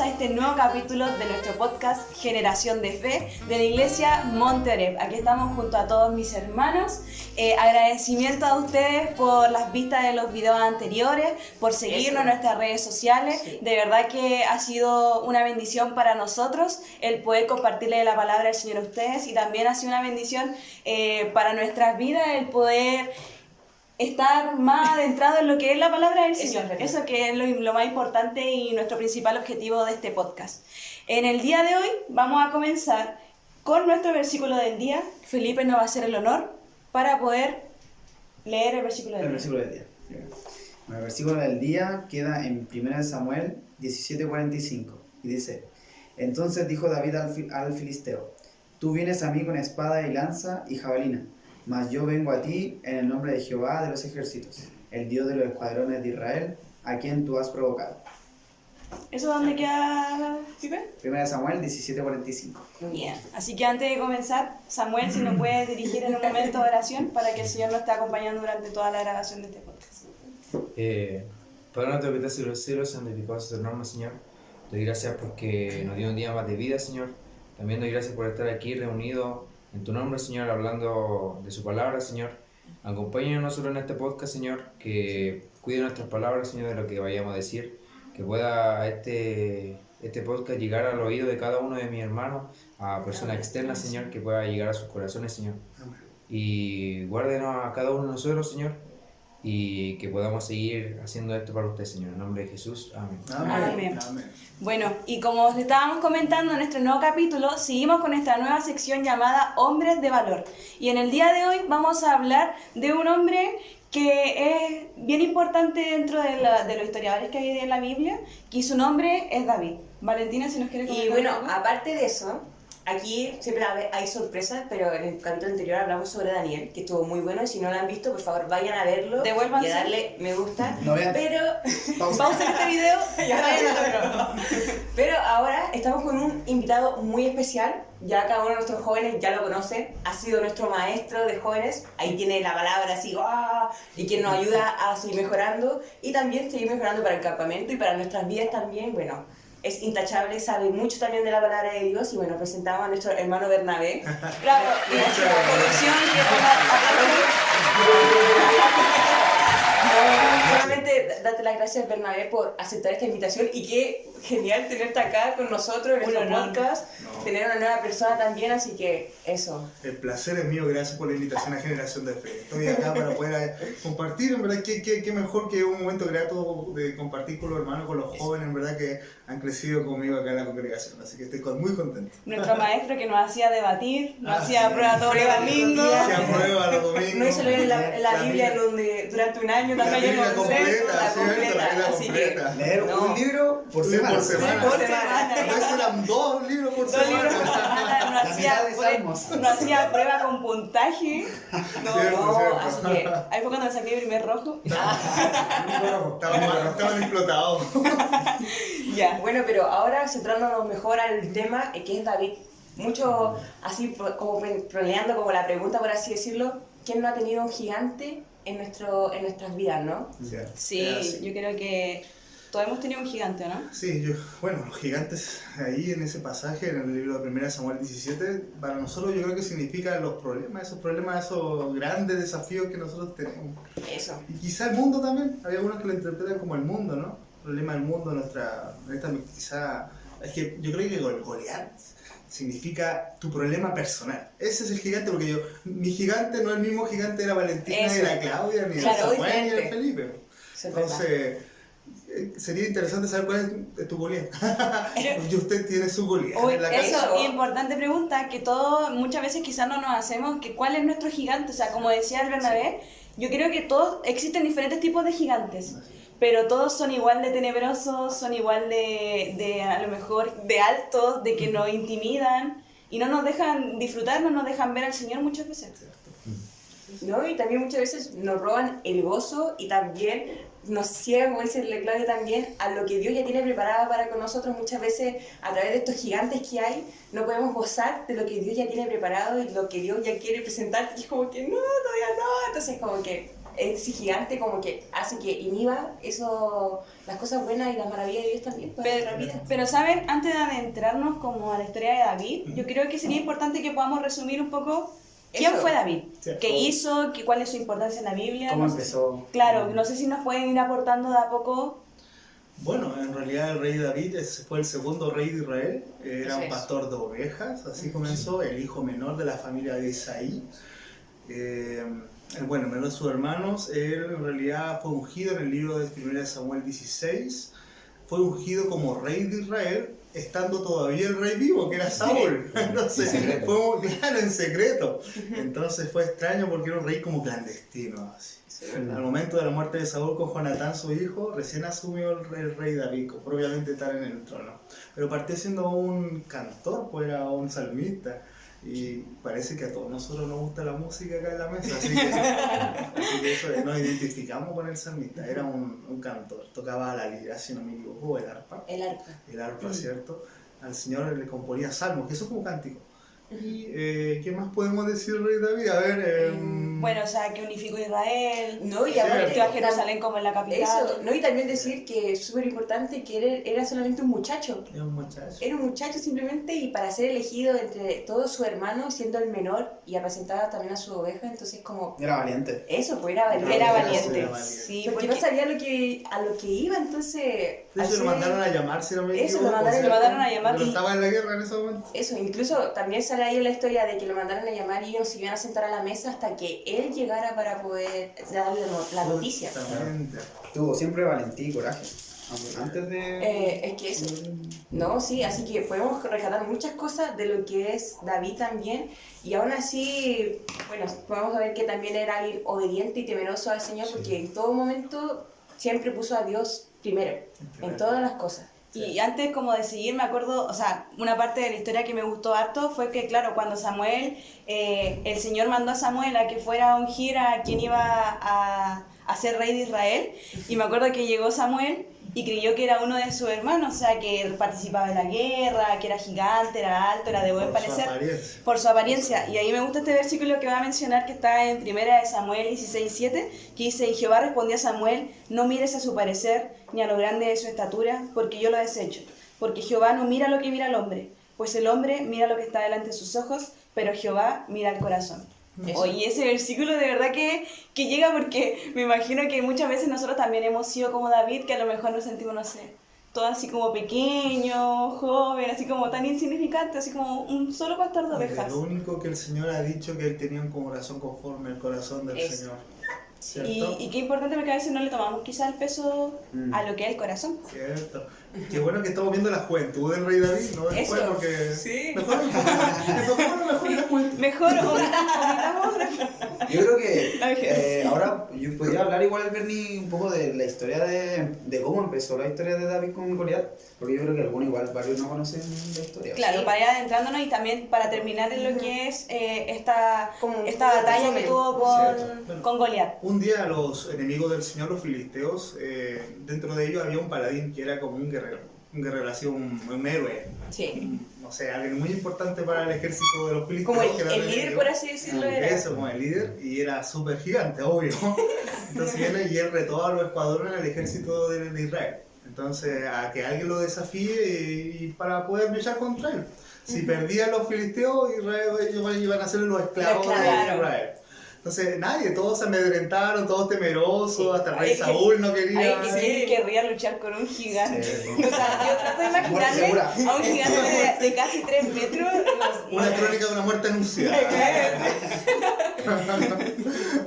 a este nuevo capítulo de nuestro podcast Generación de Fe de la Iglesia Monte Oreb. Aquí estamos junto a todos mis hermanos. Agradecimiento a ustedes por las vistas de los videos anteriores, por seguirnos en nuestras redes sociales. Sí. De verdad que ha sido una bendición para nosotros el poder compartirle la palabra del Señor a ustedes, y también ha sido una bendición para nuestras vidas el poder estar más adentrado en lo que es la palabra del Señor. Eso que es lo más importante y nuestro principal objetivo de este podcast. En el día de hoy vamos a comenzar con nuestro versículo del día. Felipe nos va a hacer el honor para poder leer el versículo del día. Bueno, el versículo del día queda en 1 Samuel 17:45 y dice: Entonces dijo David al filisteo: Tú vienes a mí con espada y lanza y jabalina, mas yo vengo a ti en el nombre de Jehová de los ejércitos, el Dios de los escuadrones de Israel, a quien tú has provocado. ¿Eso dónde queda, Pipe? 1 Samuel 17:45. Bien. Así que antes de comenzar, Samuel, si nos puedes dirigir en un momento de oración para que el Señor nos esté acompañando durante toda la grabación de este podcast. Padre nuestro que estás en los cielos, santificado sea tu nombre, Señor. Te doy gracias porque nos dio un día más de vida, Señor. También doy gracias por estar aquí reunidos en tu nombre, Señor, hablando de su palabra, Señor. Acompáñanos nosotros en este podcast, Señor, que cuide nuestras palabras, Señor, de lo que vayamos a decir, que pueda este podcast llegar al oído de cada uno de mis hermanos, a personas externas, Señor, que pueda llegar a sus corazones, Señor. Y guárdenos a cada uno de nosotros, Señor, y que podamos seguir haciendo esto para usted, Señor. En nombre de Jesús, amén. Amén. Amén. Bueno, y como os estábamos comentando en nuestro nuevo capítulo, seguimos con esta nueva sección llamada Hombres de Valor. Y en el día de hoy vamos a hablar de un hombre que es bien importante dentro de los historiadores que hay en la Biblia, y su nombre es David. Valentina, si nos quieres comentar. Y bueno, algo. aparte de eso, aquí siempre hay sorpresas, pero en el capítulo anterior hablamos sobre Daniel, que estuvo muy bueno, y si no lo han visto, por favor vayan a verlo Devuélvanse. y a darle me gusta. No vean. Pero Pausen este video y vayan a otro. Pero ahora estamos con un invitado muy especial. Ya cada uno de nuestros jóvenes ya lo conoce, ha sido nuestro maestro de jóvenes, ahí tiene la palabra así, ¡oh! Y quien nos ayuda a seguir mejorando y también seguir mejorando para el campamento y para nuestras vidas también. Bueno, es intachable, sabe mucho también de la palabra de Dios. Y bueno, presentamos a nuestro hermano Bernabé. Bravo, y nuestra producción que solamente darte las gracias, Bernabé, por aceptar esta invitación, y qué genial tenerte acá con nosotros en nuestro podcast, tener una nueva persona también, así que eso. El placer es mío, gracias por la invitación a Generación de Fe. Estoy acá para poder compartir, en verdad, qué mejor que un momento grato de compartir con los hermanos, con los jóvenes, en verdad, que han crecido conmigo acá en la congregación, así que estoy muy contento. Nuestro maestro que nos hacía debatir, nos hacía prueba todos los domingos. Hacía prueba los domingos. No hizo leer en la Biblia durante un año también. La completa, así que Leer un libro por semana. Por semana. A veces eran 2 libros por semana. 2 libros por semana, no hacía prueba con puntaje. Cierto. Así que Ahí fue cuando me saqué el primer rojo. Estaban explotados. Ya. bueno, pero ahora centrándonos mejor al tema que es David. Mucho así como proleando como la pregunta, por así decirlo, ¿quién no ha tenido un gigante en nuestras vidas, no? Sí, yo creo que todos hemos tenido un gigante, ¿no? Sí, los gigantes ahí en ese pasaje, en el libro de 1 Samuel 17, para nosotros yo creo que significa los problemas, esos grandes desafíos que nosotros tenemos. Eso. Y quizá el mundo también, hay algunos que lo interpretan como el mundo, ¿no? El problema del mundo, quizá, es que yo creo que Goliat significa tu problema personal. Ese es el gigante, porque mi gigante no es el mismo gigante de la Valentina, ni de la Claudia, ni de Samuel, ni de Felipe. Entonces, sería interesante saber cuál es tu Goliat. Y usted tiene su Goliat en la casa. Eso, importante pregunta, que todos muchas veces quizás no nos hacemos, que cuál es nuestro gigante. O sea, como decía el Bernabé, yo creo que todos existen diferentes tipos de gigantes, pero todos son igual de tenebrosos, son igual de a lo mejor de altos, de que nos intimidan y no nos dejan disfrutar, no nos dejan ver al Señor muchas veces. ¿No? Y también muchas veces nos roban el gozo y también nos ciegan, como dice la Claudia también, a lo que Dios ya tiene preparado para con nosotros. Muchas veces a través de estos gigantes que hay no podemos gozar de lo que Dios ya tiene preparado y lo que Dios ya quiere presentar, y es como que no, todavía no. Entonces como que ese gigante como que hace que inhiba eso, las cosas buenas y las maravillas de Dios también para nuestra vida. Pero saben, antes de adentrarnos como a la historia de David, yo creo que sería importante que podamos resumir un poco quién Eso. fue David, Sí. qué hizo, cuál es su importancia en la Biblia. ¿Cómo no sé. empezó? Claro, no sé si nos pueden ir aportando de a poco. Bueno, en realidad el rey David fue el segundo rey de Israel, era Eso un es. pastor de ovejas, así comenzó, el hijo menor de la familia de Isaí. Bueno, menor de sus hermanos, él en realidad fue ungido en el libro de 1 Samuel 16, fue ungido como rey de Israel, estando todavía el rey vivo, que era Saúl. Entonces, claro, en secreto. Entonces fue extraño porque era un rey como clandestino. Así. Al momento de la muerte de Saúl con Jonatán, su hijo, recién asumió el rey David, con propiamente estar en el trono. Pero partió siendo un cantor, pues era un salmista. Y parece que a todos nosotros nos gusta la música acá en la mesa, así que eso, nos identificamos con el salmista. Era un cantor, tocaba la lira, si no me equivoco, el arpa. El arpa. El arpa, ¿cierto? Al Señor le componía salmos, que eso es como cántico. ¿Y qué más podemos decir, rey David? A ver... Bueno, o sea, que unificó Israel, No, y Sí, aparte convirtió a Jerusalén como en la capital. eso, no, y también decir que es súper importante que él era solamente un muchacho. Era un muchacho. Era un muchacho simplemente y para ser elegido entre todos sus hermanos, siendo el menor y representaba también a su oveja, entonces como Era valiente. eso, pues era valiente. Era Era valiente. valiente. Sí, Porque porque no sabía a lo que iba, entonces... De hecho, hacer- lo mandaron a llamar, si no me Eso, equivoco. lo mandaron ¿cierto? a llamar Pero y- estaba en la guerra en ese momento. Eso, incluso también sale ahí en la historia de que lo mandaron a llamar y ellos no se iban a sentar a la mesa hasta que él llegara para poder darle la noticia. Exactamente. Tuvo siempre valentía y coraje. Antes de... Es que eso, no, sí, así que podemos rescatar muchas cosas de lo que es David también, y aún así, bueno, podemos ver que también era alguien obediente y temeroso al Señor, porque en todo momento siempre puso a Dios primero, en todas las cosas. Y antes como de seguir, me acuerdo, o sea, una parte de la historia que me gustó harto fue que, claro, cuando Samuel, el Señor mandó a Samuel a que fuera a ungir a quien iba a ser rey de Israel, y me acuerdo que llegó Samuel y creyó que era uno de sus hermanos, o sea, que participaba en la guerra, que era gigante, era alto, era de buen Por su parecer. apariencia. Por su apariencia. Y ahí me gusta este versículo que va a mencionar, que está en 1 Samuel 16:7, que dice: y Jehová respondió a Samuel: no mires a su parecer, ni a lo grande de su estatura, porque yo lo desecho. Porque Jehová no mira lo que mira el hombre, pues el hombre mira lo que está delante de sus ojos, pero Jehová mira el corazón. Eso. Oye, ese versículo de verdad que llega, porque me imagino que muchas veces nosotros también hemos sido como David, que a lo mejor nos sentimos, no sé, todo así como pequeño, joven, así como tan insignificante, así como un solo pastor de ovejas. Lo único que el Señor ha dicho que él tenía un corazón conforme al corazón del Eso. Señor. Y, ¿Cierto? y qué importante, porque a veces no le tomamos quizá el peso a lo que es el corazón. Cierto. Qué bueno que estamos viendo la juventud del rey David, ¿no? Después, Eso. porque... Sí. Mejor mejor la juventud. Mejor omitamos Yo creo que La vejez. ahora yo podría hablar igual, Bernie, un poco de la historia de cómo empezó la historia de David con Goliat, porque yo creo que algunos igual, varios no conocen la historia. Claro, Sí. para ir adentrándonos y también para terminar en lo que es esta Como batalla que resumen. tuvo Cierto. con Goliat. Un día los enemigos del Señor, los filisteos, dentro de ellos había un paladín que era como un guerrero así, un héroe. Sí. No sé, alguien muy importante para el ejército de los filisteos. Como que era el líder, enemigo. por así decirlo, era. Eso, como el líder, y era súper gigante, obvio. Entonces viene y él retó a los escuadrones del ejército de Israel. Entonces, a que alguien lo desafíe y para poder luchar contra él. Si perdían los filisteos, ellos iban a ser los esclavos de Claro. Israel. Entonces, todos se amedrentaron, todos temerosos, Sí. hasta el rey Ay, Saúl no quería. Ay, ¿quién querría luchar con un gigante? Sí. O sea, yo trato de Muerte imaginarme segura. a un gigante de casi 3 metros. Una crónica de una muerte anunciada.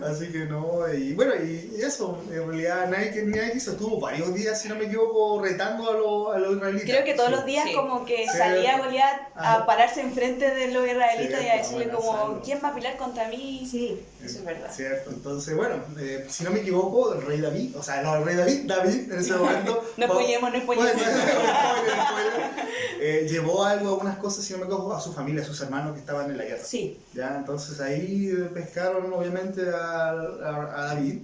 Así que no, y bueno, y eso, en realidad nadie quiso, estuvo varios días, si no me equivoco, retando a los israelitas. Creo que todos los días Sí. como que Sí. salía Goliat a Ajá. pararse enfrente de los israelitas y a Sí, decirle bueno, como, salvo. ¿quién va a pelear contra mí? Sí, eso es verdad. Cierto, entonces bueno, si no me equivoco, el rey David, o sea, no, el rey David en ese momento... No spoilemos, no spoilemos. Llevó algo, algunas cosas, si no me equivoco, a su familia, a sus hermanos que estaban en la guerra. Sí. Ya, entonces ahí pescaron obviamente a David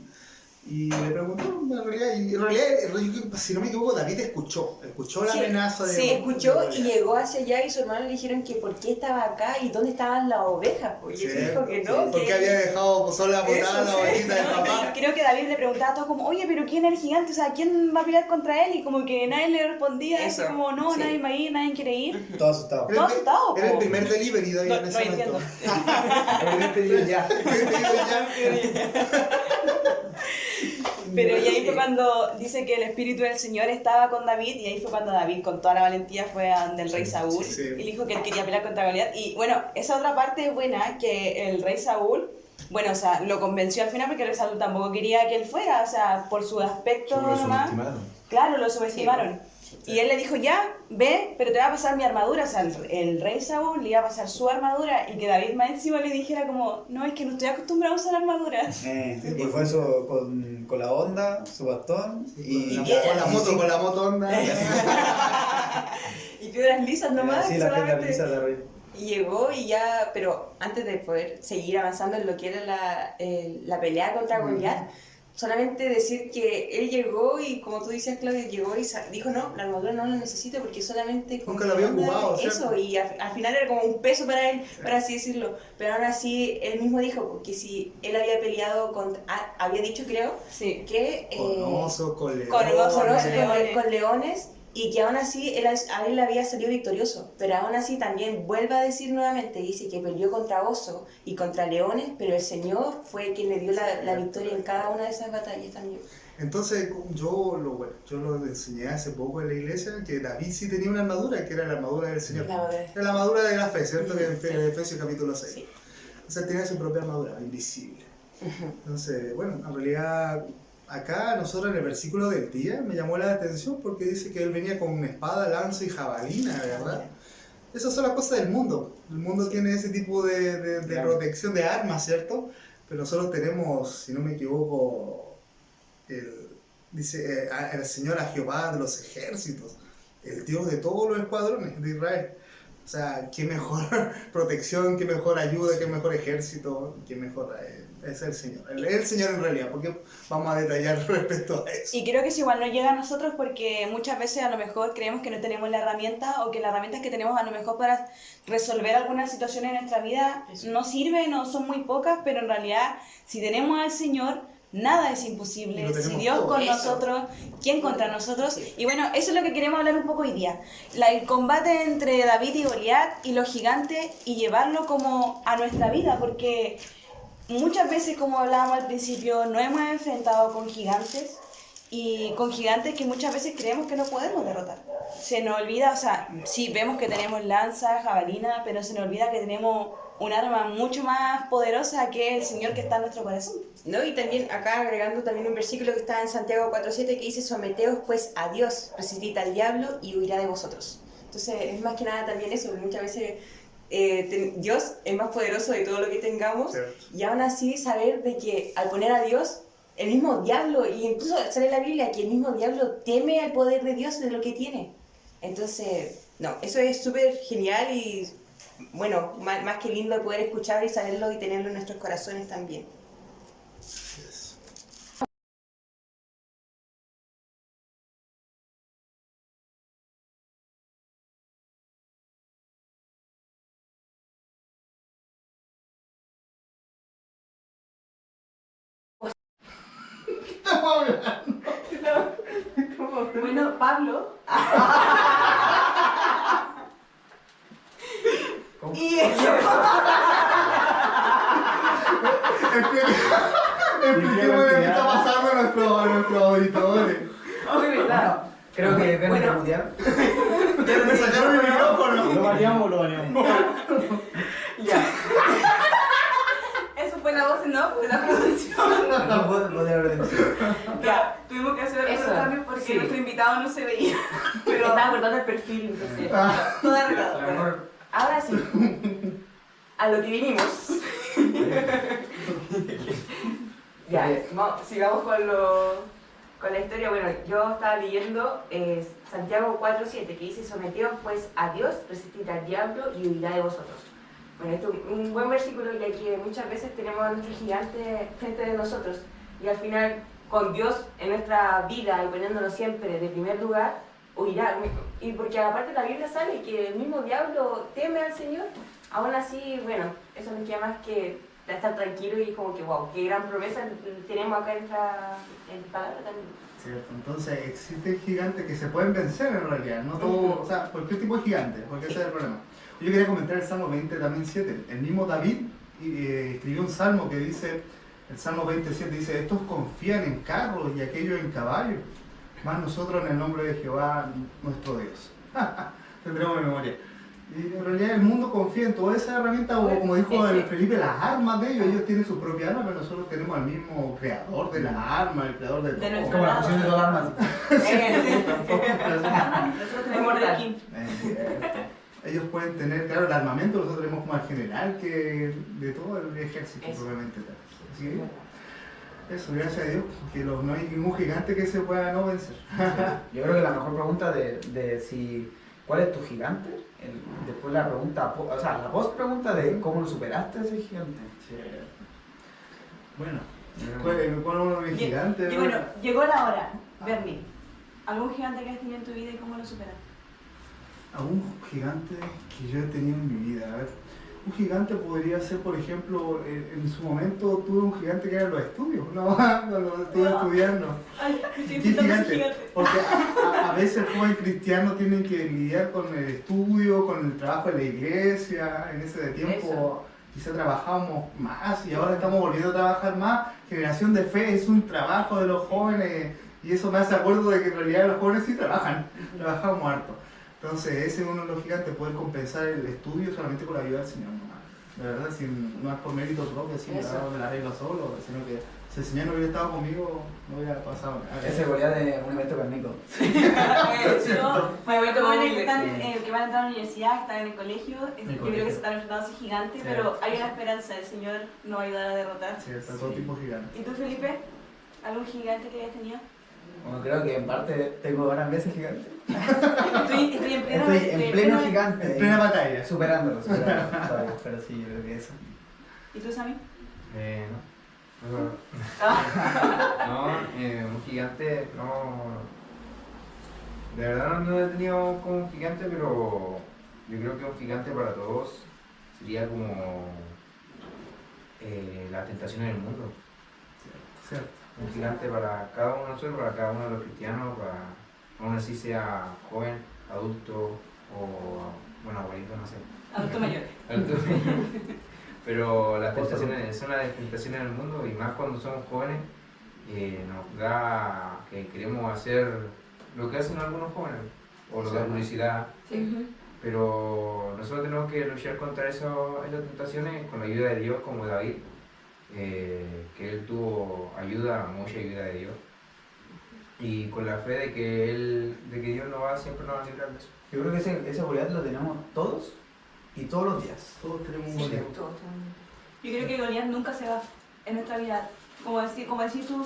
Y le preguntó, en realidad, si no me equivoco, David escuchó la Sí, amenaza de... Sí, escuchó de y Goliat. llegó hacia allá y su hermano le dijeron que por qué estaba acá y dónde estaban las ovejas. Pues. Y él dijo que no, Porque que había dejado sola botada Eso, la sí. ovejita del No, papá. y creo que David le preguntaba a todos como, oye, pero ¿quién es el gigante? O sea, ¿quién va a pelear contra él? Y como que nadie le respondía, así Eso, como, no, sí. nadie va a ir, nadie quiere ir. Todo asustado. Todo asustado, Era el po. primer delivery David No, en no ese momento. entiendo. Había pedido ya. El primer pedido ya. Pero y ahí fue cuando dice que el Espíritu del Señor estaba con David, y ahí fue cuando David con toda la valentía fue a donde el rey Saúl sí. y le dijo que él quería pelear contra Goliat. Y bueno, esa otra parte es buena, que el rey Saúl, bueno, o sea, lo convenció al final porque el rey Saúl tampoco quería que él fuera, o sea, por su aspecto Lo nomás. subestimaron. Claro, lo subestimaron. Y él le dijo, ya, ve, pero te va a pasar mi armadura. O sea, el rey Saúl le iba a pasar su armadura, y que David más encima le dijera como, no, es que no estoy acostumbrado a usar armaduras. Y fue con la onda, su bastón y... Con la moto onda. y piedras lisas nomás. Sí, la solamente. gente lisa de rey. Y llegó y ya, pero antes de poder seguir avanzando en lo que era la pelea contra Goliat, solamente decir que él llegó y, como tú dices, Claudia, llegó y dijo, no, la armadura no la necesito porque solamente... con Nunca lo había mi onda, ocupado, eso, ¿cierto? y al final era como un peso para él, para así decirlo. Pero aún así, él mismo dijo, porque si él había peleado con... había dicho, creo, Sí. que... Con oso, con león. con oso, con, leones. con leones, y que aún así a él había salido victorioso, pero aún así también vuelve a decir nuevamente, dice que peleó contra oso y contra leones, pero el Señor fue quien le dio la victoria en cada una de esas batallas también. Entonces, yo lo enseñé hace poco en la iglesia, que David sí tenía una armadura, que era la armadura del Señor. Era la armadura de la fe, ¿cierto? Que en Efesios capítulo 6. Sí. O sea, tenía su propia armadura, invisible. Entonces, bueno, en realidad, acá nosotros en el versículo del día me llamó la atención porque dice que él venía con una espada, lanza y jabalina, ¿verdad? Esas son las cosas del mundo. El mundo tiene ese tipo de protección de armas, ¿cierto? Pero nosotros tenemos, si no me equivoco, dice el Señor a Jehová de los ejércitos, el Dios de todos los escuadrones de Israel. O sea, qué mejor protección, qué mejor ayuda, qué mejor ejército, qué mejor es el Señor. El Señor en realidad, porque vamos a detallar respecto a eso. Y creo que eso igual no llega a nosotros porque muchas veces a lo mejor creemos que no tenemos la herramienta, o que las herramientas que tenemos a lo mejor para resolver algunas situaciones en nuestra vida no sirven o son muy pocas, pero en realidad si tenemos al Señor, nada es imposible. Lo tenemos Si Dios todo. con Eso. nosotros, ¿quién contra nosotros? Sí. Y bueno, eso es lo que queremos hablar un poco hoy día. El combate entre David y Goliat y los gigantes, y llevarlo como a nuestra vida, porque muchas veces, como hablábamos al principio, nos hemos enfrentado con gigantes, y con gigantes que muchas veces creemos que no podemos derrotar. Se nos olvida, o sea, sí vemos que tenemos lanza, jabalina, pero se nos olvida que tenemos un arma mucho más poderosa, que es el Señor que está en nuestro corazón. ¿No? Y también acá agregando también un versículo que está en Santiago 4:7 que dice, someteos pues a Dios, resistid al diablo y huirá de vosotros. Entonces es más que nada también eso, muchas veces Dios es más poderoso de todo lo que tengamos, Cierto. y aún así saber de que al poner a Dios, el mismo diablo, y incluso sale en la Biblia que el mismo diablo teme al poder de Dios de lo que tiene. Entonces, no, eso es súper genial y bueno, más que lindo poder escuchar y saberlo y tenerlo en nuestros corazones también. Estamos hablando. Bueno, Pablo. Y Expliquemos lo que está pasando a nuestros auditores. verdad. Creo que deben Bueno. mutear. Me sacaron el micrófono. ¿Lo baneamos o lo baneamos? Ya. Eso fue la voz en off de la producción. No puedo decir. Ya, tuvimos que hacer algunos Eso, cambios porque sí. nuestro invitado no se veía. Pero Estaba cortando el perfil, entonces. todo arreglado. A lo mejor Ahora sí, a lo que vinimos. Ya, sigamos con la historia. Bueno, yo estaba leyendo Santiago 4:7, que dice, someteos pues a Dios, resistid al diablo y huirá de vosotros. Bueno, esto es un buen versículo, ya que muchas veces tenemos a nuestro gigante frente de nosotros, y al final, con Dios en nuestra vida y poniéndolo siempre de primer lugar, huirá. Y porque aparte la Biblia sale que el mismo diablo teme al Señor, aún así, bueno, eso nos queda más que estar tranquilo y como que, wow, qué gran promesa tenemos acá en nuestra palabra también. Cierto, entonces existen gigantes que se pueden vencer en realidad, no todo, o sea, cualquier tipo de gigante, porque ese es el problema. Yo quería comentar el Salmo 20 también 7. El mismo David escribió un salmo que dice, el Salmo 27 dice, estos confían en carros y aquellos en caballos, más nosotros en el nombre de Jehová nuestro Dios. Tendremos memoria. Y en realidad el mundo confía en toda esa herramienta, o como dijo el Felipe, las armas de ellos tienen su propia arma, pero nosotros tenemos al mismo creador de las armas, el creador de todo. nuestro Como la fusión de dos armas. Nosotros tenemos Mortal. King. Ellos pueden tener, claro, el armamento, nosotros tenemos como al general que de todo el ejército propiamente tal. Así que, eso, gracias a Dios, que no hay ningún gigante que se pueda no vencer. Yo creo que la mejor pregunta de si ¿cuál es tu gigante? Después la pregunta, o sea, la post pregunta de cómo lo superaste ese gigante. Bueno, ¿cuál es uno de mis gigantes? Y bueno, llegó la hora, Bernie. ¿Algún gigante que has tenido en tu vida y cómo lo superaste? ¿Algún gigante que yo he tenido en mi vida? A ver, un gigante podría ser, por ejemplo, en su momento tuve un gigante que era los estudios, ¿no? Cuando estuve estudiando. Ay, me estoy ¿Qué enfrentando a ese gigante? gigante. Porque a veces el joven cristiano tiene que lidiar con el estudio, con el trabajo de la iglesia. En ese tiempo quizá trabajábamos más y ahora estamos volviendo a trabajar más. Generación de Fe es un trabajo de los jóvenes y eso me hace acuerdo de que en realidad los jóvenes sí trabajamos harto. Entonces ese es uno de los gigantes, poder compensar el estudio solamente con la ayuda del Señor nomás. De verdad, no es por mérito propio, así me la arreglo solo, sino que si el Señor no hubiera estado conmigo, no hubiera pasado nada. Ese Goliat de un evento carnico. Bueno, los jóvenes que van a entrar a la universidad, que están en el colegio, yo creo que se están enfrentando a ese gigante, pero hay una esperanza, el Señor nos va a ayudar a derrotar. Sí, está todo tipo de gigantes. ¿Y tú, Felipe? ¿Algún gigante que hayas tenido? Bueno, creo que en parte tengo ganas de ese gigante. Estoy Estoy en pleno gigante. En plena batalla. Superándolo todavía, pero sí, yo creo que eso. ¿Y tú, Sammy? Un gigante, no. De verdad no he tenido como un gigante, pero yo creo que un gigante para todos sería como las tentaciones del mundo. Cierto. Un gigante para cada uno de nosotros, para cada uno de los cristianos, para aún así sea joven, adulto o, bueno, abuelito, no sé. Adulto mayor. Adulto mayor. Pero las tentaciones son las tentaciones del mundo y más cuando somos jóvenes nos da que queremos hacer lo que hacen algunos jóvenes o lo da publicidad. Sí. Pero nosotros tenemos que luchar contra esas tentaciones con la ayuda de Dios, como David, que él tuvo mucha ayuda de Dios, y con la fe de que Dios siempre nos va a librar de eso. Yo creo que ese Goliat lo tenemos todos y todos los días. Todos tenemos un Sí, Goliat. yo creo que Goliat nunca se va en nuestra vida. Como decís tú,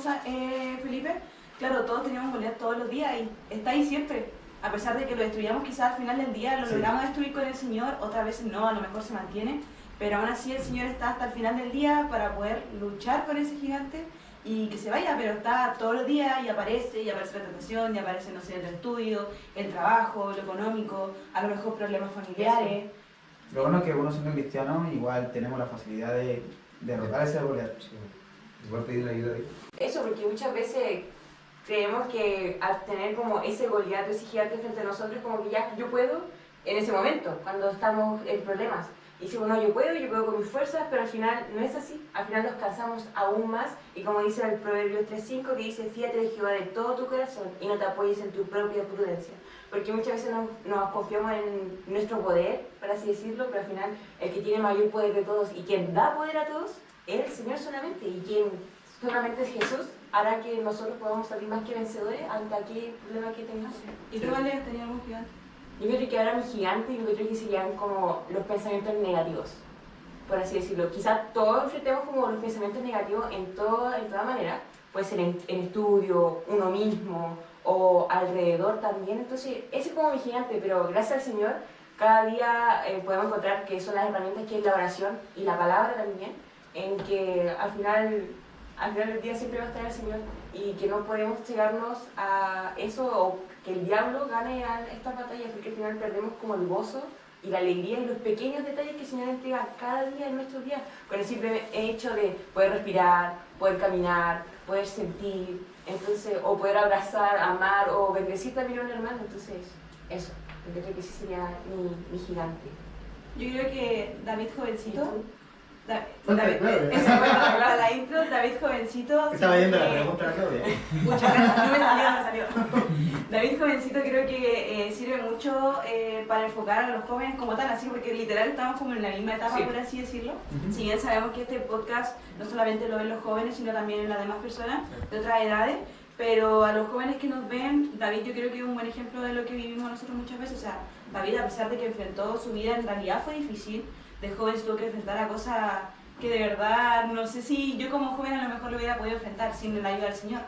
Felipe, claro, todos tenemos Goliat todos los días y está ahí siempre. A pesar de que lo destruyamos quizás al final del día, lo logramos destruir con el Señor, otras veces no, a lo mejor se mantiene, pero aún así el Señor está hasta el final del día para poder luchar con ese gigante y que se vaya, pero está todos los días y aparece la tentación, y aparece, no sé, el estudio, el trabajo, lo económico, a lo mejor problemas familiares. Lo bueno es que uno siendo cristiano igual tenemos la facilidad de derrotar a ese Goliat. Sí. Igual pedir la ayuda de Dios. Eso, porque muchas veces creemos que al tener como ese Goliat, ese gigante frente a nosotros, como que ya yo puedo en ese momento, cuando estamos en problemas. Y decimos, no, yo puedo con mis fuerzas, pero al final no es así. Al final nos cansamos aún más. Y como dice el Proverbios 3:5, que dice, fíate de Jehová de todo tu corazón y no te apoyes en tu propia prudencia. Porque muchas veces nos confiamos en nuestro poder, por así decirlo, pero al final el que tiene mayor poder de todos y quien da poder a todos es el Señor solamente. Y quien solamente es Jesús, hará que nosotros podamos salir más que vencedores ante aquel problema que tengamos. ¿Y tú, Vale, has tenido algún gigante? Yo creo que ahora mi gigante, yo creo que serían como los pensamientos negativos, por así decirlo. Quizás todos enfrentemos como los pensamientos negativos en toda manera, puede ser en estudio, uno mismo o alrededor también. Entonces, ese es como mi gigante, pero gracias al Señor, cada día podemos encontrar que son las herramientas que es la oración y la palabra también, en que al final al final del día siempre va a estar el Señor y que no podemos llegarnos a eso o que el diablo gane a estas batallas porque al final perdemos como el gozo y la alegría y los pequeños detalles que el Señor entrega cada día en nuestros días con el simple hecho de poder respirar, poder caminar, poder sentir, entonces, o poder abrazar, amar o bendecir también a un hermano. Entonces, eso, yo creo que ese sería mi gigante. Yo creo que David jovencito. Fuerte, claro. Esa fue la intro, David jovencito. Estaba yendo la siempre- pregunta a Claudia. Muchas gracias, no me salió. David jovencito creo que sirve mucho para enfocar a los jóvenes como tal, así porque literal estamos como en la misma etapa, Sí. por así decirlo. Si bien sabemos que este podcast no solamente lo ven los jóvenes, sino también en las demás personas de otras edades, pero a los jóvenes que nos ven, David yo creo que es un buen ejemplo de lo que vivimos nosotros muchas veces. O sea, David, a pesar de que enfrentó su vida, en realidad fue difícil. De joven tuvo que enfrentar a cosas que de verdad, no sé si yo como joven a lo mejor lo hubiera podido enfrentar sin la ayuda del Señor.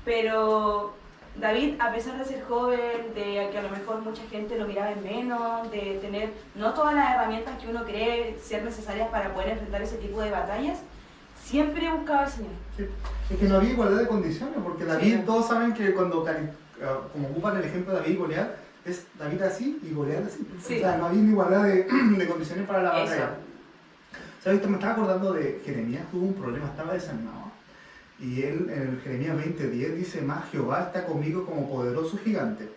Pero David, a pesar de ser joven, de que a lo mejor mucha gente lo miraba en menos, de tener no todas las herramientas que uno cree ser necesarias para poder enfrentar ese tipo de batallas, siempre buscaba al Señor. Sí. Es que no había igualdad de condiciones, porque David, Sí. todos saben que cuando, como ocupan el ejemplo de David y Goliat, es David así y Goliat así. Sí. O sea, no había una igualdad de condiciones para la Eso. batalla. ¿Sabes? Me estaba acordando de Jeremías, tuvo un problema, estaba desanimado. Y él en el Jeremías 20:10 dice, más Jehová está conmigo como poderoso gigante.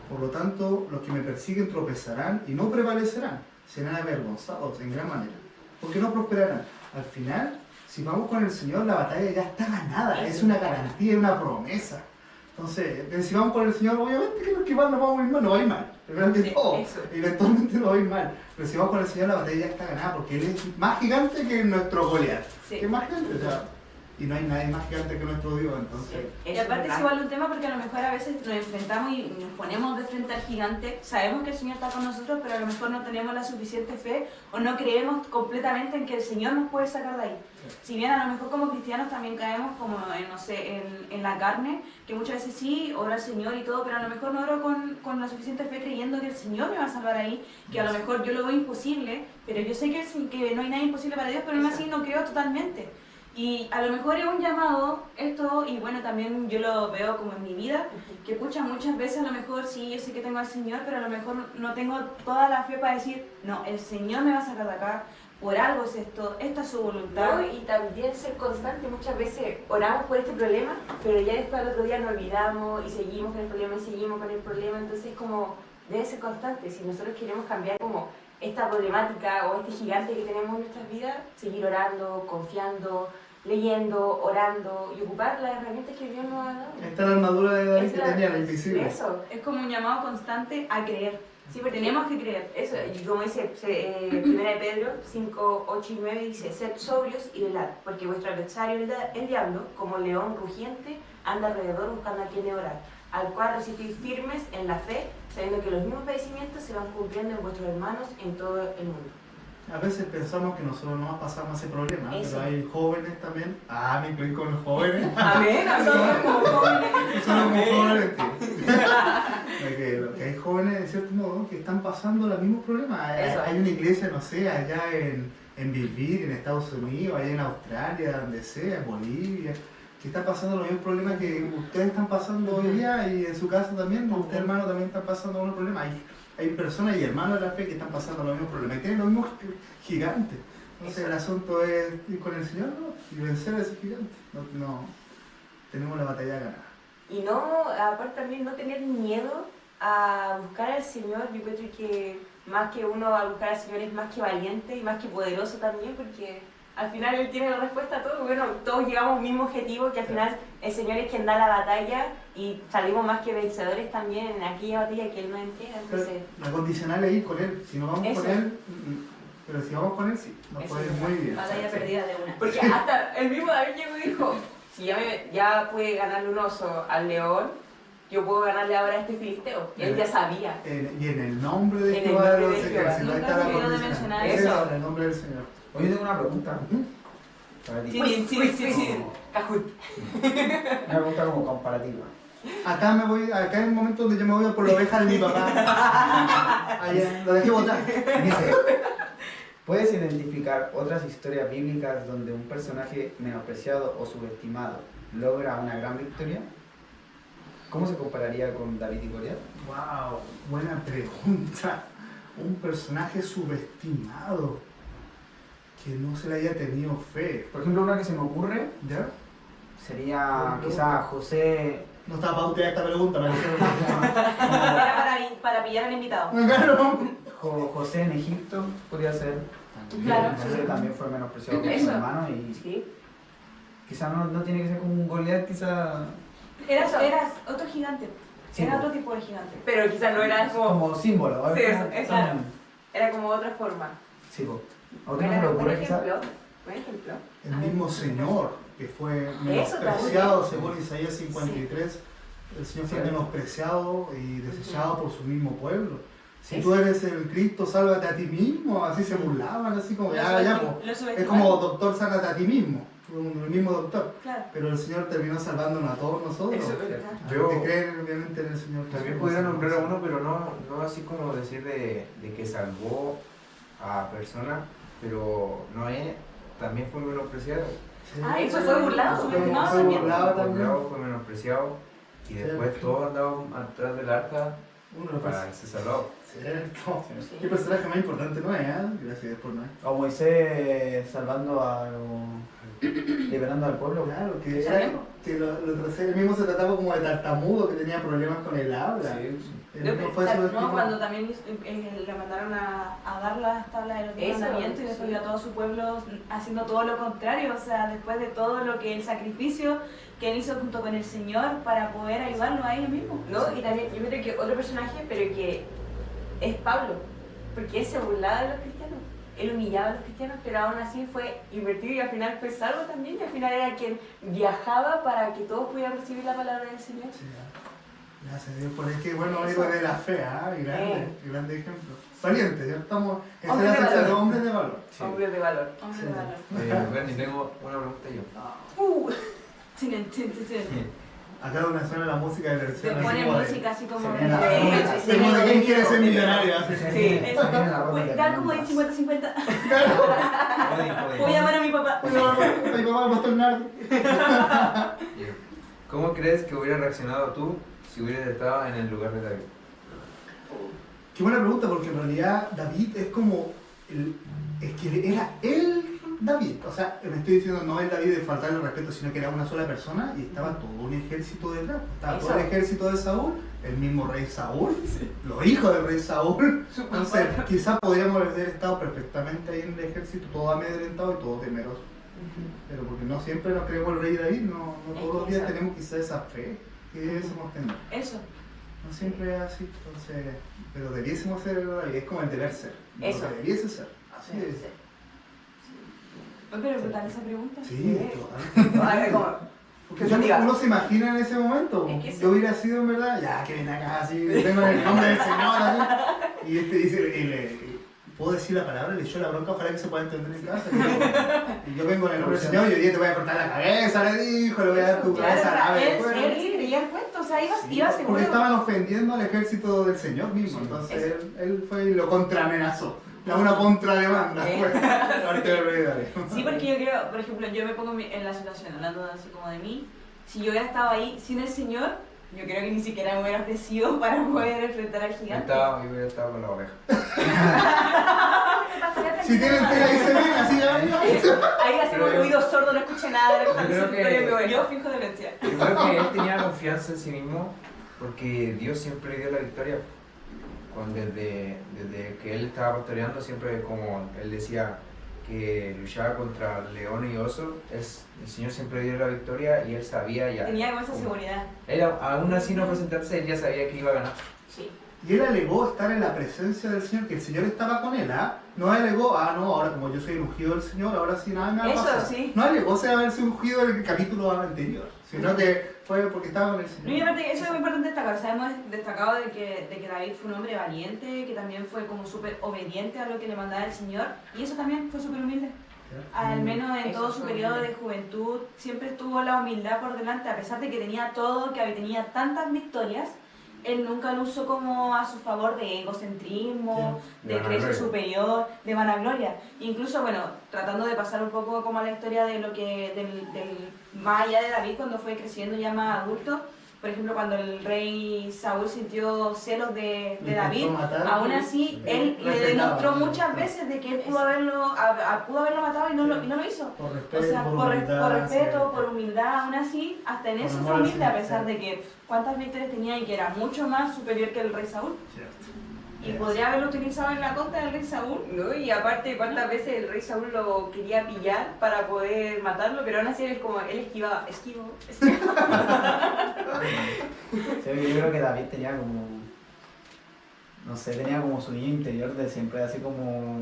Por lo tanto, los que me persiguen tropezarán y no prevalecerán, serán avergonzados en gran manera, porque no prosperarán. Al final, si vamos con el Señor, la batalla ya está ganada, es una garantía, es una promesa. Entonces, si vamos con el Señor, obviamente que los que van no vamos a ir mal, no va a ir mal. Primero que Sí, todo, eso. eventualmente no va a ir mal. Pero si vamos con el Señor, la batalla ya está ganada, porque Él es más gigante que nuestro Goliat. Sí. ¿Qué más gigante? O sea, y no hay nadie más gigante que nuestro Dios, entonces... Y aparte es igual un tema porque a lo mejor a veces nos enfrentamos y nos ponemos de frente al gigante, sabemos que el Señor está con nosotros, pero a lo mejor no tenemos la suficiente fe o no creemos completamente en que el Señor nos puede sacar de ahí. Si bien a lo mejor como cristianos también caemos como, no sé, en la carne, que muchas veces sí, oro al Señor y todo, pero a lo mejor no oro con la suficiente fe creyendo que el Señor me va a salvar ahí, que a lo mejor yo lo veo imposible, pero yo sé que no hay nada imposible para Dios, pero aún así no creo totalmente. Y a lo mejor es un llamado esto, y bueno, también yo lo veo como en mi vida, que pucha, muchas veces a lo mejor sí, yo sé que tengo al Señor, pero a lo mejor no tengo toda la fe para decir, no, el Señor me va a sacar de acá, por algo es esto, esta es su voluntad. ¿No? Y también ser constante, muchas veces oramos por este problema, pero ya después al otro día nos olvidamos y seguimos con el problema y seguimos con el problema, entonces como debe ser constante, si nosotros queremos cambiar como esta problemática o este gigante que tenemos en nuestras vidas, seguir orando, confiando, leyendo, orando y ocupar las herramientas que Dios nos ha dado. Esta es la armadura de David Es que la- tenía, la invisible. Eso, Es como un llamado constante a creer. sí, porque Tenemos que creer. eso, y como dice 1 de Pedro 5, 8 y 9, dice, sed sobrios y velad, porque vuestro adversario, el diablo, como león rugiente, anda alrededor buscando a quien devorar, al cual resistís firmes en la fe, sabiendo que los mismos padecimientos se van cumpliendo en vuestros hermanos en todo el mundo. A veces pensamos que nosotros no pasamos ese problema, Eso. pero hay jóvenes también. Ah, me incluí con los jóvenes. Amén, Nosotros como jóvenes, Somos como jóvenes, tío. Que hay jóvenes, de cierto modo, que están pasando los mismos problemas. Eso. Hay una iglesia, no sé, allá en Vivir, en Estados Unidos, allá en Australia, donde sea, en Bolivia, que está pasando los mismos problemas que ustedes están pasando hoy día y en su casa también, usted hermano también está pasando unos problemas. Hay personas y hermanos de la fe que están pasando los mismos problemas y tienen los mismos gigantes. Entonces el asunto es ir con el Señor, ¿no? Y vencer a ese gigante. No, tenemos la batalla ganada. Y no, aparte también no tener miedo a buscar al Señor. Yo creo que más que uno a buscar al Señor es más que valiente y más que poderoso también, porque al final Él tiene la respuesta a todo. Bueno, todos llegamos a un mismo objetivo, que al final el Señor es quien da la batalla y salimos más que vencedores también en aquella batalla que Él nos entrega. Entonces, La condicional es ir con Él. Si no vamos Eso. con Él, pero si vamos con Él, sí, nos Eso puede ir es muy bien. batalla perdida de una. porque hasta el mismo David llegó y dijo, si ya pude ganarle un oso al león, yo puedo ganarle ahora a este filisteo. Él ya sabía. Y en el nombre de En el Jehová de nombre los de Jehová. ejércitos, ahí Nunca está la se olvidó de condicional. mencionar Ese eso. es en el nombre del Señor. Oye, tengo una pregunta. Para ti. Sí. Cajut. Una pregunta como comparativa. Acá es el momento donde yo me voy por la oveja de mi papá. Allá, lo dejé botar. Dice, ¿Puedes identificar otras historias bíblicas donde un personaje menospreciado o subestimado logra una gran victoria? ¿Cómo se compararía con David y Goliat? Wow, buena pregunta. Un personaje subestimado que no se le haya tenido fe. Por ejemplo, una que se me ocurre ¿Ya? sería quizá José. No estaba pauteada esta pregunta, pero Era para pillar al invitado. claro. José en Egipto podría ser. Claro. José también fue menospreciado por su Eso. hermano y Sí. quizá no tiene que ser como un Goliat, quizá Eras otro gigante. Sí, Era po. otro tipo de gigante. Pero quizás no era como... como símbolo. Sí, ¿verdad? eso, claro. Era como otra forma. Sí, po. ¿A usted no se le ocurre Buen quizá? ejemplo. Buen ejemplo. El mismo Señor que fue Eso menospreciado, también. según Isaías 53, el Señor fue Sí. menospreciado y desechado por su mismo pueblo. Si Sí. tú eres el Cristo, sálvate a ti mismo. Así se burlaban, así como, ya, po. Lo Es subestimaron. como doctor, sálvate a ti mismo. El mismo doctor. Claro. Pero el Señor terminó salvándonos a todos nosotros. Eso es verdad. A los Yo que creen obviamente en el Señor. también Jesús. pudiera nombrar a uno, pero no así como decir de que salvó a personas, pero Noé también fue menospreciado. Sí. Ah, Eso fue burlado. Subestimado Fue también. burlado también. Fue menospreciado y después Sí. todos andaban atrás del arca Uno lo para ser salvados. Cierto. Sí. ¿Qué personaje más importante no es? Gracias por Noé. O Moisés salvando liberando al pueblo. Claro, que, ¿Está era, bien? que él mismo se trataba como de tartamudo, que tenía problemas con el habla. Él no fue No, subestimado. cuando también le mandaron a dar las tablas de los diez Eso, mandamientos y después sí. vio a todo su pueblo haciendo todo lo contrario, o sea, después de todo lo que el sacrificio que él hizo junto con el Señor para poder ayudarlo a ellos mismos. ¿No? Y también yo creo que otro personaje, pero que es Pablo, porque él se burlaba de los cristianos, él humillaba a los cristianos, pero aún así fue invertido y al final fue salvo también, y al final era quien viajaba para que todos pudieran recibir la palabra del Señor. Sí, gracias a Dios por es que bueno, héroe de la fe, grande ejemplo. Valiente, ya estamos en Hombres la de sección de valor. hombres de valor. Hombre de valor. Hombre Sí. de valor. Bernie, tengo una pregunta yo. Tienen, Acá donde suena la música de le versión así ponen como de- música así como... se viene la Sí, ronda. sí, Como de sí. quién quiere ser millonario. así. Sí. Eso. Se viene la ronda Pues, de tal como de preguntas. 50-50. Joder. Voy a llamar a mi papá. Mi papá va a tornar. ¿Cómo crees que hubiera reaccionado tú si hubieras estado en el lugar de David? Qué buena pregunta, porque en realidad David es como es que era él David. O sea, me estoy diciendo no el David de faltarle el respeto, sino que era una sola persona y estaba todo un ejército detrás. Estaba todo el Eso. ejército de Saúl, el mismo rey Saúl, los hijos del rey Saúl. Entonces, quizás podríamos haber estado perfectamente ahí en el ejército, todo amedrentado y todo temeroso. Pero porque no siempre nos creemos el rey David, no todos los días tenemos quizás esa fe que debiésemos tener. Eso. No siempre es así, entonces, pero debiésemos ser el David, es como el deber ser. No Eso. que debiese ser, así es. Oye, pero brutal esa pregunta. Sí, total. Ay, como- Porque Yo diga. uno se imagina en ese momento, Es que sí. yo hubiera sido en verdad, ya que ven acá, así, tengo el nombre del Señor, así, y este dice, ¿puedo decir la palabra? Le echó la bronca, ojalá que se pueda entender en casa. Y yo vengo en el nombre del Señor y hoy día te voy a cortar la cabeza, le dijo, le voy a dar tu Claro, o cabeza sea, a la él vez. sí creía el cuento, o sea, iba seguro. Porque estaban ofendiendo al ejército del Señor mismo, entonces él fue y lo contraamenazó. Una contrademanda Sí. fue. Parte del rey David. Sí, porque yo creo, por ejemplo, yo me pongo en la situación, hablando así como de mí, si yo hubiera estado ahí sin el Señor, yo creo que ni siquiera me hubiera ofrecido para poder enfrentar al gigante. Yo hubiera estado con la oveja. Si tienen tela ahí se ven, así ya ven. Ahí hacemos Pero yo- ruido sordo, no escuché nada de lo que Yo creo que- Yo fijo demencia. Yo creo que él tenía confianza en sí mismo porque Dios siempre le dio la victoria. Desde que él estaba pastoreando, siempre como él decía que luchaba contra leones y osos, el Señor siempre dio la victoria y él sabía ya. Tenía como esa como- seguridad. Él aún así no presentarse, él ya sabía que iba a ganar. Sí. Y él alegó estar en la presencia del Señor, que el Señor estaba con él, ¿ah? No alegó, no, ahora como yo soy el ungido del Señor, ahora sí nada me va a Eso, pasar. sí. No alegó ser haberse ungido en el capítulo anterior, sino que fue porque estaba con el No, y Señor. aparte, eso es muy importante destacar. O sea, hemos destacado de que David fue un hombre valiente, que también fue como súper obediente a lo que le mandaba el Señor, y eso también fue súper humilde. Al menos en Eso todo su fue periodo humilde. de juventud, siempre tuvo la humildad por delante, a pesar de que tenía todo, que tenía tantas victorias, él nunca lo usó como a su favor de egocentrismo, De de creerse vanagloria. superior, de vanagloria. Incluso, bueno, tratando de pasar un poco como a la historia de lo que, del más allá de David cuando fue creciendo ya más adulto. Por ejemplo, cuando el rey Saúl sintió celos de David, aún así él le demostró muchas veces de que él pudo haberlo matado y no lo hizo. Por O respeto, sea, por por humildad, respeto, sí. por humildad, aún así, hasta en Por eso amor fue al humilde, a Señor, pesar sí. de que cuántas victorias tenía y que era mucho más superior que el rey Saúl. Cierto. Y podría haberlo utilizado en la contra del rey Saúl. ¿No? Y aparte, ¿cuántas veces el rey Saúl lo quería pillar para poder matarlo? Pero aún así él esquivo. Sí, yo creo que David tenía como, no sé, tenía como su niño interior de siempre así como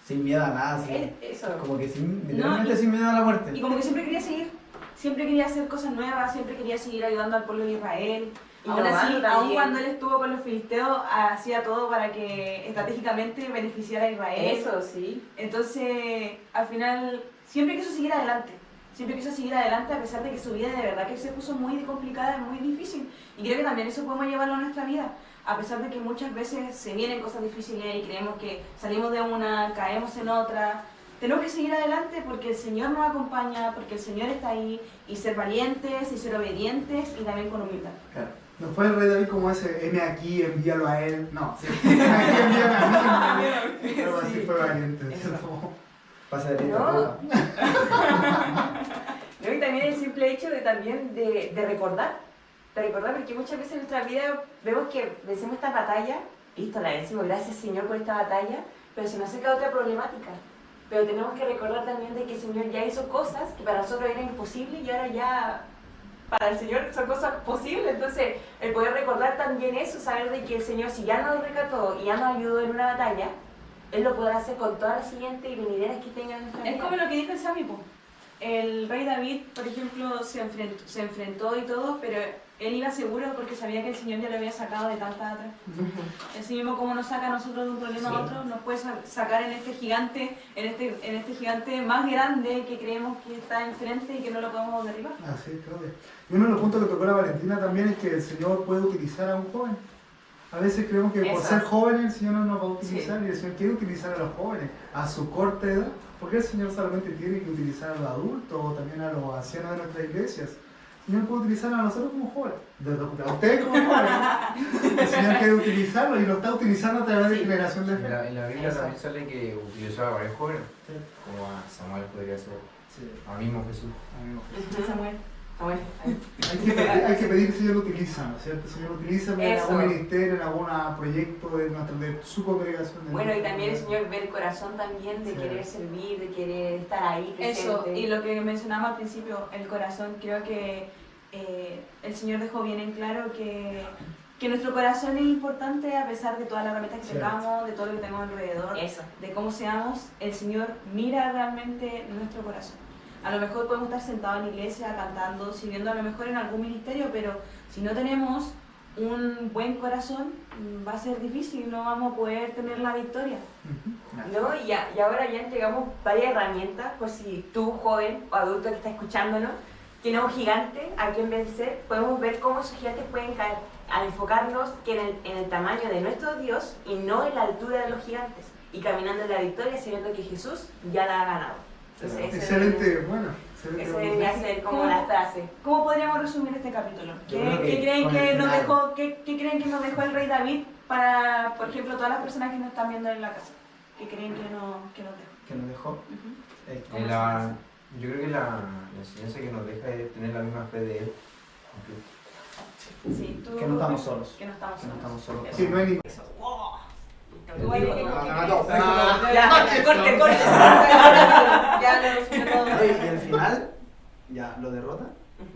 sin miedo a nada, así, Eso. como que literalmente sin miedo a la muerte. Y como que siempre quería seguir, siempre quería hacer cosas nuevas, siempre quería seguir ayudando al pueblo de Israel. Y Aún lo así, malo aún también. cuando él estuvo con los filisteos, hacía todo para que estratégicamente beneficiara a Israel. Eso, sí. Entonces, al final, siempre quiso seguir adelante. Siempre quiso seguir adelante a pesar de que su vida de verdad que se puso muy complicada y muy difícil. Y creo que también eso podemos llevarlo a nuestra vida. A pesar de que muchas veces se vienen cosas difíciles y creemos que salimos de una, caemos en otra. Tenemos que seguir adelante porque el Señor nos acompaña, porque el Señor está ahí. Y ser valientes y ser obedientes y también con humildad. Claro. No fue el rey David como ese, heme aquí, envíalo a él. No, sí. Heme aquí, envíame a mí. Pero así fue valiente. ¿Cierto? Pasa de lista, No. puta. ¿No? Y también el simple hecho de también de recordar. De recordar, porque muchas veces en nuestra vida vemos que vencemos esta batalla, listo, la vencimos, gracias Señor por esta batalla, pero se nos acerca otra problemática. Pero tenemos que recordar también de que el Señor ya hizo cosas que para nosotros eran imposibles y ahora ya para el Señor son cosas posibles. Entonces, el poder recordar también eso, saber de que el Señor, si ya nos rescató y ya nos ayudó en una batalla, Él lo podrá hacer con todas las siguientes y venideras que tenga en nuestra vida. Es como lo que dijo el Sami, po. El rey David, por ejemplo, se enfrentó y todo, pero él iba seguro porque sabía que el Señor ya lo había sacado de tantas atrás. Así mismo como nos saca a nosotros de un problema a otro, nos puede sacar en este gigante, en este gigante más grande que creemos que está enfrente y que no lo podemos derribar. Así, Claudia. Y uno de los puntos que tocó la Valentina también es que el Señor puede utilizar a un joven. A veces creemos que por Eso. ser jóvenes el Señor no nos va a utilizar y el Señor quiere utilizar a los jóvenes a su corta edad. Porque el Señor solamente tiene que utilizar a los adultos o también a los ancianos de nuestras iglesias. El Señor puede utilizar a nosotros como jóvenes, a ustedes como jóvenes. El Señor quiere utilizarlo y lo está utilizando a través de generación de En fe. la Biblia Eso. también sale que utilizaba a varios jóvenes, como a Samuel podría ser, Sí. a mismo Jesús. Samuel. Bueno, Hay que pedir que el Señor lo utiliza, ¿no es cierto? El Señor lo utiliza en Eso. algún ministerio, en algún proyecto de su congregación. bueno, y también el Señor ve el corazón también de Sí. querer servir, de querer estar ahí presente. Eso, y lo que mencionamos al principio, el corazón, creo que el Señor dejó bien en claro que nuestro corazón es importante a pesar de todas las herramientas que Cierto. tengamos, de todo lo que tenemos alrededor, Eso. de cómo seamos, el Señor mira realmente nuestro corazón. A lo mejor podemos estar sentados en la iglesia, cantando, sirviendo a lo mejor en algún ministerio, pero si no tenemos un buen corazón, va a ser difícil, no vamos a poder tener la victoria. ¿No? Y ahora ya entregamos varias herramientas por si tú, joven o adulto que está escuchándonos, tienes un gigante a quien vencer, podemos ver cómo esos gigantes pueden caer al enfocarnos que en el tamaño de nuestro Dios y no en la altura de los gigantes y caminando en la victoria sabiendo que Jesús ya la ha ganado. Entonces, ese Excelente, bueno. Excelente. ese debería ser como la frase. ¿Cómo podríamos resumir este capítulo? Yo ¿Qué, creo que qué creen con que el nos final. dejó, qué creen que nos dejó el rey David para, por ejemplo, todas las personas que nos están viendo en la casa? ¿Qué creen que nos dejó? Que nos dejó. Ujú. Yo creo que la enseñanza que nos deja es tener la misma fe de Él. Sí, tú- Que no estamos solos. Que no estamos Que no solos. estamos solos. Sí, no hay ningún. Tú, Ale, ¿qué- qué Ya, corte. Ya lo resumió todo. Oye, y al final, ya lo derrota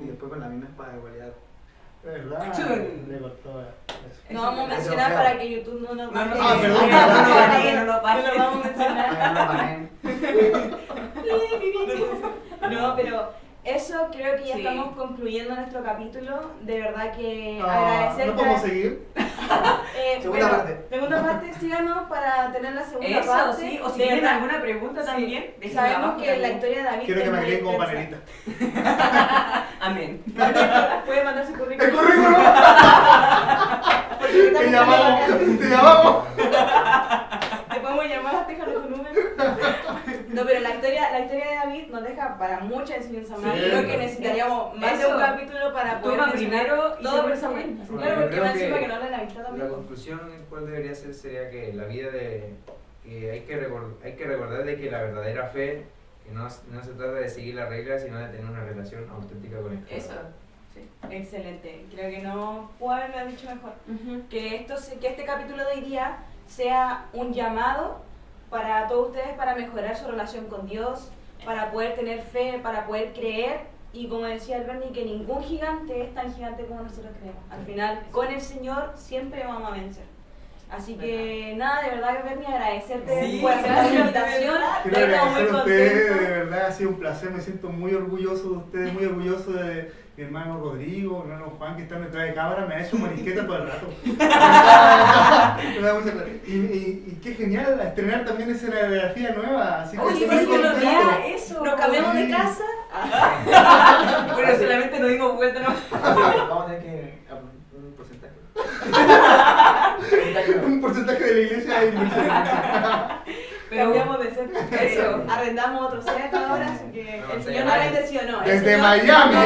y después con la misma espada de Goliat. ¿Verdad? Chun. Le cortó eso. No vamos a Eso mencionar feo. para que YouTube no nos baje. Ah, perdón, No, perdón, no, perdón. no, no lo vamos a mencionar. Para que no lo banen. No, pero eso creo que ya Sí. estamos concluyendo nuestro capítulo. De verdad que Ah, agradecer. ¿no podemos seguir? Segunda parte. Segunda parte, síganos para tener la segunda Eso, parte. sí. O si De tienen verdad, alguna pregunta sí. también, déjenla Sabemos abajo que la también. historia de David Quiero que es me muy agreguen como extensa. panelista. Amén. Puede mandar su ¡El currículum. currículum! porque Te estamos llamamos, te llamamos. Te podemos llamar, déjanos tu número. No, pero la historia de David nos deja para mucha enseñanza más. Sí. Creo que necesitaríamos más de un Eso. capítulo para poder Toma mencionar primero y todo segundo por Samuel. Samuel. Así Bueno, Claro, yo porque creo más encima que que no habla de la amistad La también. conclusión cuál debería ser sería que la vida de que hay que recordar de que la verdadera fe que no se trata de seguir las reglas sino de tener una relación auténtica con el Creador. Eso. Sí. Excelente. Creo que no puedo haberlo dicho mejor. Ujú. Que este capítulo de hoy día sea un llamado para todos ustedes para mejorar su relación con Dios, para poder tener fe, para poder creer y como decía el Bernie, que ningún gigante es tan gigante como nosotros creemos. Al final, con el Señor siempre vamos a vencer. Así que nada, de verdad, Bernie, agradecerte Sí, por aceptar la gracias, invitación. Quiero Estamos muy agradecer a ustedes, de contentos. verdad ha sido un placer, me siento muy orgulloso de ustedes, muy orgulloso de mi hermano Rodrigo, mi hermano Juan que están detrás de cámara, me ha hecho morisqueta todo el rato. Me da mucha gracia. Y qué genial estrenar también escenografía nueva, así que Oye, estoy sí, muy que nos contento. vea eso. Nos cambiamos de Sí. casa. Pero solamente nos dimos vuelta, ¿no? Vamos a tener que un porcentaje. Un porcentaje de la iglesia y Pero Cambiamos de set. Eso. Arrendamos otro set ahora, así que No, el sí, Señor no vale. bendicionó. El desde Señor- Miami, No,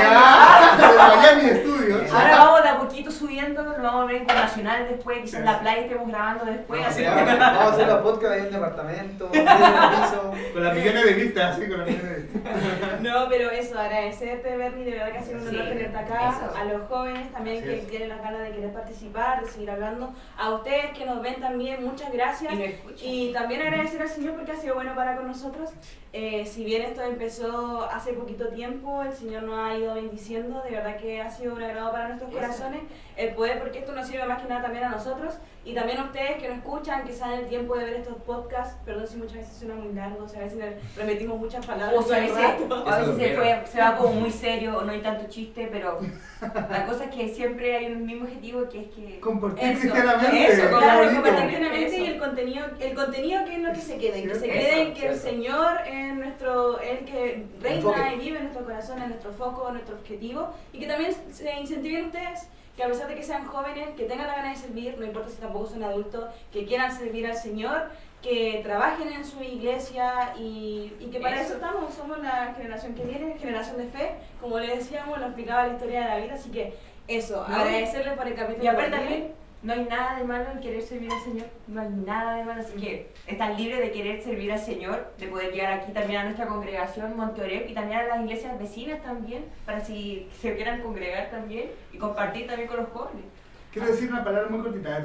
desde Miami Studios. ahora vamos de a poquito subiendo, nos vamos a ver internacional después, quizás en la playa estemos grabando después. así que- Vamos a hacer la podcast en un departamento, en el piso. Con las millones de vistas, sí, con las millones de vistas. No, pero eso, agradecerte, Bernie, de verdad que ha sido un honor Sí, tenerte acá. eso. A los jóvenes también Así que es. tienen las ganas de querer participar, de seguir hablando. A ustedes que nos ven también, muchas gracias. Y nos escuchan. Y también agradecer al Señor porque ha sido bueno para con nosotros. Si bien esto empezó hace poquito tiempo, el Señor nos ha ido bendiciendo. De verdad que ha sido un agrado para nuestros Eso. corazones el poder, porque esto nos sirve más que nada también a nosotros y también a ustedes que nos escuchan, que se dan el tiempo de ver estos podcasts. Perdón si muchas veces suena muy largo, a veces repetimos muchas palabras. O sea, a veces, rato. a veces se va como muy serio o no hay tanto chiste, pero la cosa es que siempre hay un mismo objetivo que es que... Compartir Eso, cristianamente. eso, qué Claro, bonito. compartir plenamente Eso. y el contenido que es lo que se quede, que se Cierto. quede, Eso, que el cierto. Señor es nuestro, el que reina Enfoque. y vive en nuestro corazón, es nuestro foco, nuestro objetivo, y que también se incentiven ustedes, que a pesar de que sean jóvenes, que tengan la gana de servir, no importa si tampoco son adultos, que quieran servir al Señor, que trabajen en su iglesia y que para eso estamos, somos la generación que viene, generación de fe, como le decíamos, lo explicaba la historia de David, así que eso, No. agradecerles por el capítulo. Y aparte de hoy. también, no hay nada de malo en querer servir al Señor, no hay nada de malo, así que están libres de querer servir al Señor, de poder llegar aquí también a nuestra congregación Monteoreb y también a las iglesias vecinas también, para si se quieran congregar también y compartir también con los jóvenes. Quiero decir una palabra muy cortita.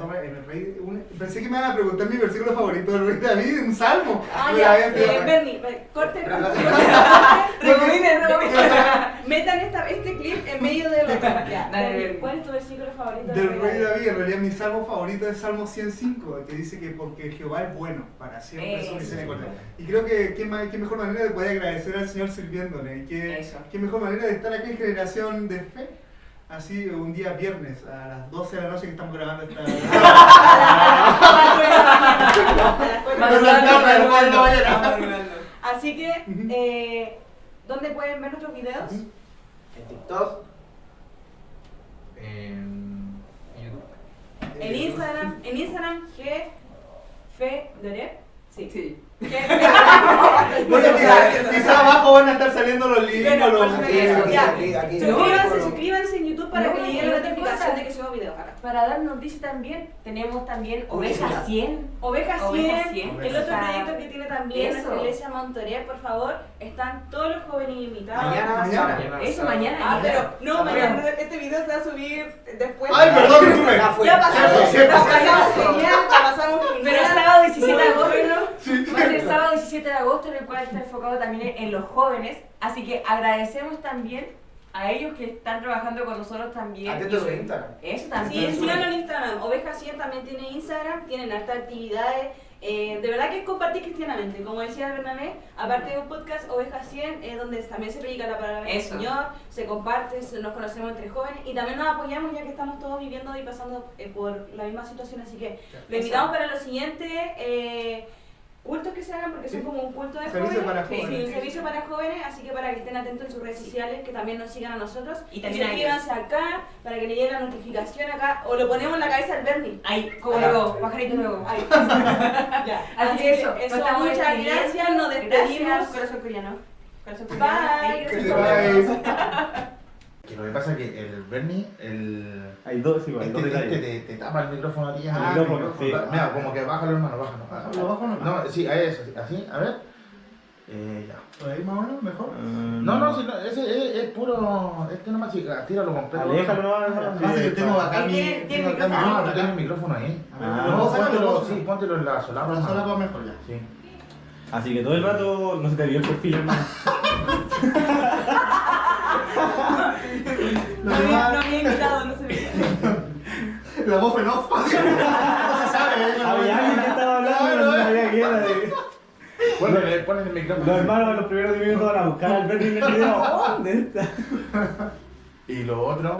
Pensé que me iban a preguntar mi versículo favorito del rey David, un salmo. Ah, Pero ya, había tirado. Bernie, corte, metan este clip en medio del otro. Ya, Dale, Bernie, Bernie. ¿cuál es tu versículo favorito Del rey David, en realidad mi salmo favorito es Salmo 105, que dice que porque Jehová es bueno, para siempre su Eso. misericordia. Y creo que qué mejor manera de poder agradecer al Señor sirviéndole, y Eso. qué mejor manera de estar aquí en Generación de Fe, así un día viernes a las 12 de la noche que estamos grabando esta... Así que, Ujú. ¿dónde pueden ver nuestros videos? En TikTok. En YouTube. En Instagram, GFDorep. Sí. Sí. Bueno, quizá abajo van a estar saliendo los links, Bueno, los... por Aquí, supuesto, ya. aquí. Suscríbanse en YouTube para No, que les llegue y la otra notificación cosa. de que subimos videos acá. Para dar noticias también, tenemos también Oveja Publicidad. 100. Oveja 100, Oveja 100. el otro Oveja. proyecto que tiene también Eso. nuestra iglesia Monterey, por favor, están todos los jóvenes invitados. Mañana. Eso mañana. Ah, pero no, Sábado. mañana este video se va a subir después. Ay, perdón, disculpe. Ya fue. Ya pasamos, Cierto, la cierto. pasamos genial, la pasamos genial. Pero el sábado 17 de agosto, Sí, va a ser el sábado 17 de agosto, en el cual está enfocado también en los jóvenes. Así que agradecemos también a ellos que están trabajando con nosotros también. Atentos a su Instagram. Eso Sí, también. síganlo en Instagram. Oveja 100 también tiene Instagram, tienen hartas actividades. De verdad que es compartir cristianamente. Como decía Bernabé, aparte de un podcast, Oveja 100 es donde también se predica la palabra del Eso. Señor, se comparte, nos conocemos entre jóvenes y también nos apoyamos ya que estamos todos viviendo y pasando por la misma situación. Así que lo invitamos para lo siguiente. cultos que se hagan porque son como un culto de Servicio jóvenes. para Sí, jóvenes. un servicio para jóvenes, así que para que estén atentos en sus redes sociales, que también nos sigan a nosotros. Y Y también a suscríbanse acá para que le llegue la notificación acá, o lo ponemos en la cabeza al Bernie. Ahí, como luego, pajarito nuevo. Ahí. Ya, Así que eso, muchas gracias, nos despedimos. Gracias, corazón coreano. Corazón coreano. Bye. Ahí, Que corazón te coreano. Que lo que pasa es que el Bernie, Hay dos igual, dos detalles. te tapa el micrófono a ti. Ah, el micrófono, sí. Mira, como que bájalo, hermano, bájalo. ¿Lo bajo o no? No, sí, ahí eso, así, a ver. Ya. Por ahí más o menos, mejor. No, sí, no, ese es puro. Este nomás, chica, tíralo completo. Aléjalo, no. Pasa que tengo acá Ahí mi... tiene tengo acá mi micrófono. No, no acá. tienes el micrófono ahí. Ah, No, no, sácalo, póntelo, sácalo. sí, póntelo en la solapa. La sola hermano. va mejor ya. Sí. Así que todo el rato no se te vio el perfil, hermano. No había invitado, no se ve. La voz en off. No se sabe. Había alguien que estaba hablando, pero no sabía quién era. Ponle el micrófono. Los hermanos en los primeros 10 minutos van a buscar al Bernie en el video. ¿Dónde está? Y lo otro.